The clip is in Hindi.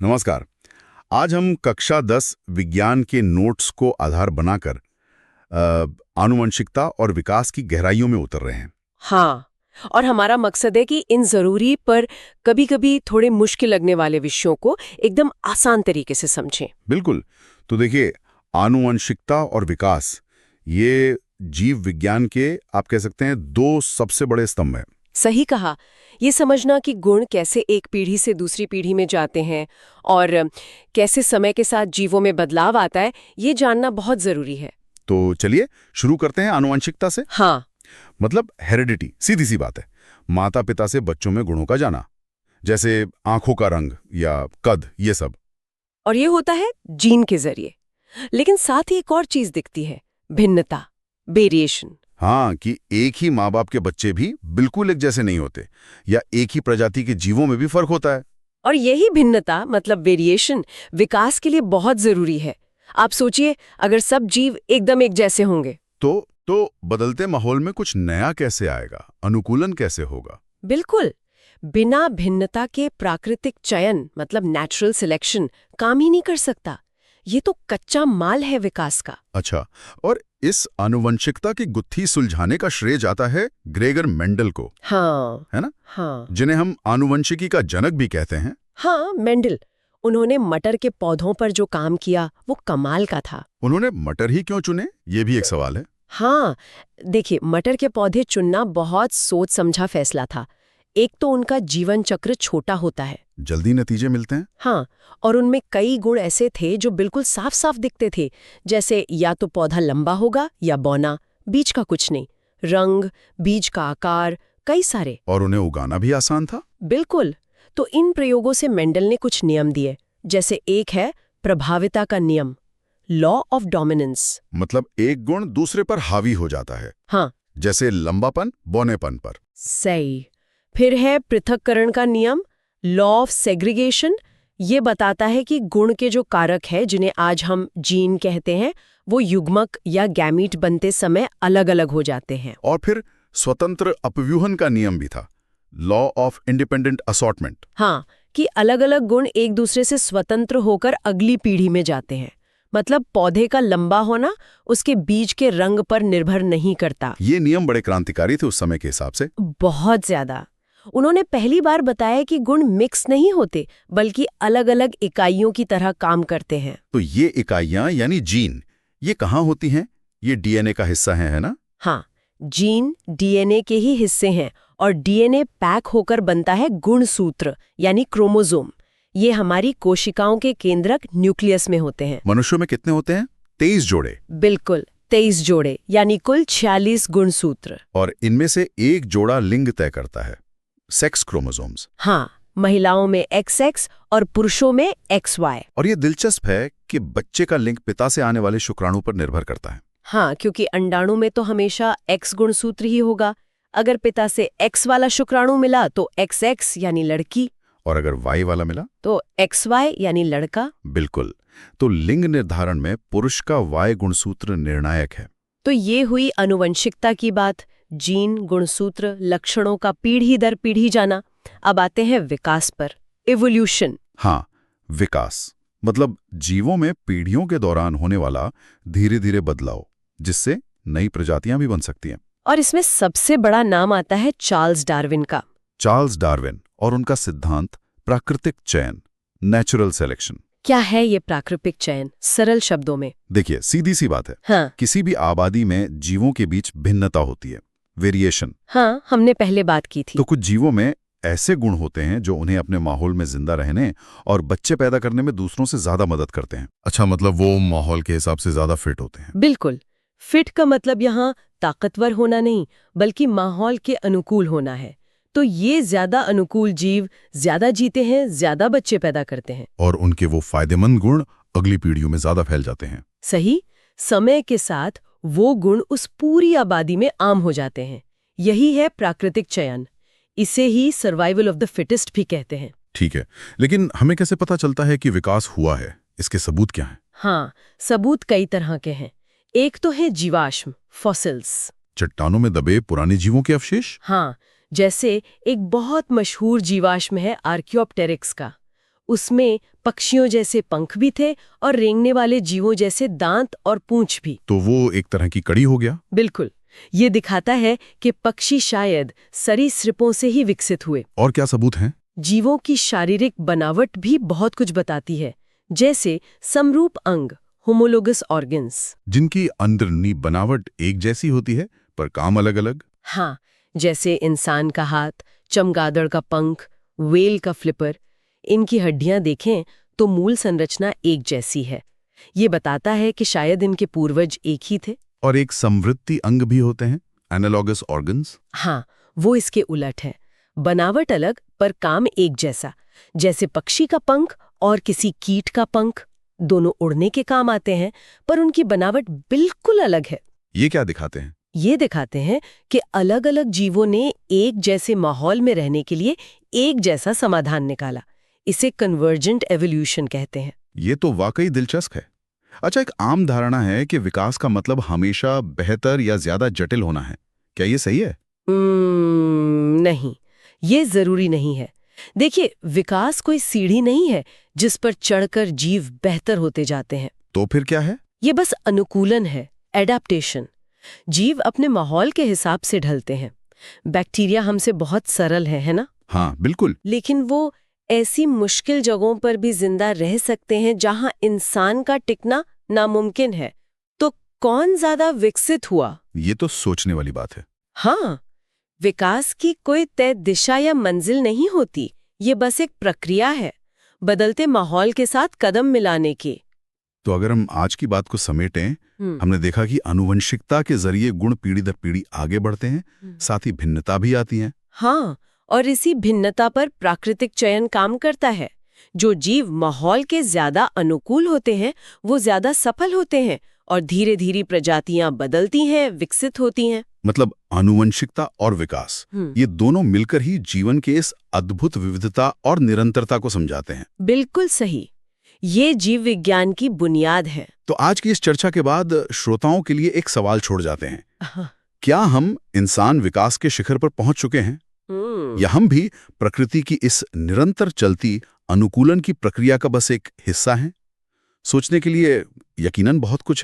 नमस्कार। आज हम कक्षा 10 विज्ञान के नोट्स को आधार बनाकर आनुवंशिकता और विकास की गहराइयों में उतर रहे हैं। हाँ, और हमारा मकसद है कि इन जरूरी पर कभी-कभी थोड़े मुश्किल लगने वाले विषयों को एकदम आसान तरीके से समझें। बिल्कुल। तो देखिए, आनुवंशिकता और विकास ये जीव विज्ञान के आप कह सकते हैं दो सबसे बड़े स्तंभ हैं। सही कहा। ये समझना कि गुण कैसे एक पीढ़ी से दूसरी पीढ़ी में जाते हैं और कैसे समय के साथ जीवों में बदलाव आता है, ये जानना बहुत जरूरी है। तो चलिए शुरू करते हैं आनुवंशिकता से। हाँ, मतलब हेरिडिटी, सीधी सी बात है। माता पिता से बच्चों में गुणों का जाना, जैसे आंखों का रंग या कद, ये सब। और ये होता है जीन के जरिए। लेकिन साथ ही एक और चीज दिखती है, भिन्नता, वेरिएशन। हाँ, कि एक ही माँ बाप के बच्चे भी बिल्कुल एक जैसे नहीं होते, या एक ही प्रजाति के जीवों में भी फर्क होता है। और यही भिन्नता मतलब वेरिएशन विकास के लिए बहुत जरूरी है। आप सोचिए, अगर सब जीव एकदम एक जैसे होंगे तो बदलते माहौल में कुछ नया कैसे आएगा, अनुकूलन कैसे होगा? बिल्कुल, बिना भिन्नता के प्राकृतिक चयन मतलब नेचुरल सिलेक्शन काम ही नहीं कर सकता। ये तो कच्चा माल है विकास का। अच्छा, और इस आनुवंशिकता की गुत्थी सुलझाने का श्रेय जाता है ग्रेगर मेंडल को, हाँ, है ना? हाँ, जिन्हें हम आनुवंशिकी का जनक भी कहते हैं। हाँ, मेंडल। उन्होंने मटर के पौधों पर जो काम किया वो कमाल का था। उन्होंने मटर ही क्यों चुने, ये भी एक सवाल है। हाँ, देखिए, मटर के पौधे चुनना बहुत सोच समझा फैसला था। एक तो उनका जीवन चक्र छोटा होता है। जल्दी नतीजे मिलते हैं। हाँ, और उनमें कई गुण ऐसे थे जो बिल्कुल साफ साफ दिखते थे, जैसे या तो पौधा लंबा होगा या बौना, बीच का कुछ नहीं। रंग, बीज का आकार, कई सारे। और उन्हें उगाना भी आसान था। बिल्कुल। तो इन प्रयोगों से मेंडल ने कुछ नियम दिए, जैसे एक है प्रभाविता का नियम, लॉ ऑफ डोमिनेंस। मतलब एक गुण दूसरे पर हावी हो जाता है, हाँ, जैसे लंबापन बौनेपन पर। सही। फिर है पृथक्करण का नियम, लॉ ऑफ सेग्रीगेशन। ये बताता है कि गुण के जो कारक है जिन्हें आज हम जीन कहते हैं, वो युग्मक या गैमीट बनते समय अलग-अलग हो जाते हैं। और फिर स्वतंत्र अपव्यूहन का नियम भी था, लॉ ऑफ इंडिपेंडेंट असॉर्टमेंट। हाँ, कि अलग-अलग गुण एक दूसरे से स्वतंत्र होकर अगली पीढ़ी में जाते हैं। मतलब पौधे का लंबा होना उसके बीज के रंग पर निर्भर नहीं करता। ये नियम बड़े क्रांतिकारी थे उस समय के हिसाब से। बहुत ज्यादा। उन्होंने पहली बार बताया कि गुण मिक्स नहीं होते, बल्कि अलग-अलग इकाइयों की तरह काम करते हैं। तो ये इकाइयां यानी जीन, ये कहाँ होती हैं? ये डीएनए का हिस्सा है ना? हाँ, जीन डीएनए के ही हिस्से हैं और डीएनए पैक होकर बनता है गुणसूत्र यानी क्रोमोसोम। ये हमारी कोशिकाओं के केंद्रक न्यूक्लियस में होते हैं। मनुष्यों में कितने होते हैं? 23 जोड़े। बिल्कुल, 23 जोड़े यानी कुल 46 गुणसूत्र। और इनमें से एक जोड़ा लिंग तय करता है, सेक्स क्रोमोसोम्स। हाँ, महिलाओं में XX और पुरुषों में XY। और ये दिलचस्प है कि बच्चे का लिंग पिता से आने वाले शुक्राणु पर निर्भर करता है। हाँ, क्योंकि अंडाणु में तो हमेशा X गुणसूत्र ही होगा। अगर पिता से X वाला शुक्राणु मिला तो XX यानी लड़की, और अगर Y वाला मिला तो XY यानी लड़का। बिल्कुल। तो लिंग निर्धारण में पुरुष का Y गुणसूत्र निर्णायक है। तो ये हुई आनुवंशिकता की बात, जीन, गुणसूत्र, लक्षणों का पीढ़ी दर पीढ़ी जाना। अब आते हैं विकास पर, इवोल्यूशन। हाँ, विकास मतलब जीवों में पीढ़ियों के दौरान होने वाला धीरे धीरे बदलाव, जिससे नई प्रजातियां भी बन सकती हैं। और इसमें सबसे बड़ा नाम आता है चार्ल्स डार्विन का। चार्ल्स डार्विन और उनका सिद्धांत प्राकृतिक चयन, नेचुरल सिलेक्शन। क्या है ये प्राकृतिक चयन, सरल शब्दों में? देखिए, सीधी सी बात है। हाँ, किसी भी आबादी में जीवों के बीच भिन्नता होती है, वेरिएशन। हाँ, हमने पहले बात की थी। तो कुछ जीवों में ऐसे गुण होते हैं जो उन्हें अपने माहौल में जिंदा रहने और बच्चे पैदा करने में दूसरों से ज्यादा मदद करते हैं। अच्छा, मतलब वो माहौल के हिसाब से ज्यादा फिट होते हैं। बिल्कुल। फिट का मतलब यहाँ ताकतवर होना नहीं, बल्कि माहौल के अनुकूल होना है। तो ये ज्यादा अनुकूल जीव ज्यादा जीते हैं, ज्यादा बच्चे पैदा करते हैं। और उनके वो फायदेमंद गुण अगली पीढ़ियों में ज्यादा फैल जाते हैं। सही। समय के साथ वो गुण उस पूरी आबादी में आम हो जाते हैं। यही है प्राकृतिक चयन। इसे ही सर्वाइवल ऑफ द फिटेस्ट भी कहते हैं। ठीक है, लेकिन हमें कैसे पता चलता है कि विकास हुआ है? इसके सबूत क्या हैं? हाँ, सबूत कई तरह के हैं। एक तो है जीवाश्म, फॉसिल्स। चट्टानों में दबे पुराने जीवों के अवशेष। हाँ, जैसे एक बहुत मशहूर जीवाश्म है आर्कियोप्टेरिक्स का। उसमें पक्षियों जैसे पंख भी थे और रेंगने वाले जीवों जैसे दांत और पूंछ भी। तो वो एक तरह की कड़ी हो गया। बिल्कुल, ये दिखाता है कि पक्षी शायद सरीसृपों से ही विकसित हुए। और क्या सबूत हैं? जीवों की शारीरिक बनावट भी बहुत कुछ बताती है, जैसे समरूप अंग, होमोलोगस ऑर्गन्स। जिनकी अंदरूनी बनावट एक जैसी होती है पर काम अलग अलग। हाँ, जैसे इंसान का हाथ, चमगादड़ का पंख, व्हेल का फ्लिपर। इनकी हड्डियां देखें तो मूल संरचना एक जैसी है। ये बताता है कि शायद इनके पूर्वज एक ही थे। और एक समवृत्ति अंग भी होते हैं, एनालॉगस ऑर्गन्स। हाँ, वो इसके उलट है। बनावट अलग पर काम एक जैसा, जैसे पक्षी का पंख और किसी कीट का पंख। दोनों उड़ने के काम आते हैं, पर उनकी बनावट बिल्कुल अलग है। ये क्या दिखाते हैं? ये दिखाते हैं कि अलग-अलग जीवों ने एक जैसे माहौल में रहने के लिए एक जैसा समाधान निकाला। इसे कन्वर्जेंट एवोल्यूशन कहते हैं। ये तो वाकई दिलचस्प है। अच्छा, एक आम धारणा है कि विकास का मतलब हमेशा बेहतर या ज्यादा जटिल होना है। क्या ये सही है? नहीं, ये जरूरी नहीं है। देखिए, विकास कोई सीढ़ी नहीं है जिस पर चढ़कर जीव बेहतर होते जाते हैं। तो फिर क्या है? ये बस अनुकूलन है, एडाप्टेशन। जीव अपने माहौल के हिसाब से ढलते हैं। बैक्टीरिया हमसे बहुत सरल है ना? हाँ, बिल्कुल। लेकिन वो ऐसी मुश्किल जगहों पर भी जिंदा रह सकते हैं जहां इंसान का टिकना नामुमकिन है। तो कौन ज्यादा विकसित हुआ? ये तो सोचने वाली बात है। हाँ, विकास की कोई तय दिशा या मंजिल नहीं होती। ये बस एक प्रक्रिया है, बदलते माहौल के साथ कदम मिलाने की। तो अगर हम आज की बात को समेटें, हमने देखा कि आनुवंशिकता के जरिए गुण पीढ़ी दर पीढ़ी आगे बढ़ते हैं, साथ ही भिन्नता भी आती है। हाँ, और इसी भिन्नता पर प्राकृतिक चयन काम करता है। जो जीव माहौल के ज्यादा अनुकूल होते हैं, वो ज्यादा सफल होते हैं और धीरे धीरे प्रजातियां बदलती हैं, विकसित होती हैं। मतलब आनुवंशिकता और विकास, ये दोनों मिलकर ही जीवन के इस अद्भुत विविधता और निरंतरता को समझाते हैं। बिल्कुल सही। ये जीव विज्ञान की बुनियाद है। तो आज की इस चर्चा के बाद श्रोताओं के लिए एक सवाल छोड़ जाते हैं। क्या हम इंसान विकास के शिखर पर पहुंच चुके हैं, या हम भी प्रकृति की इस निरंतर चलती अनुकूलन की प्रक्रिया का बस एक हिस्सा हैं? सोचने के लिए यकीनन बहुत कुछ है।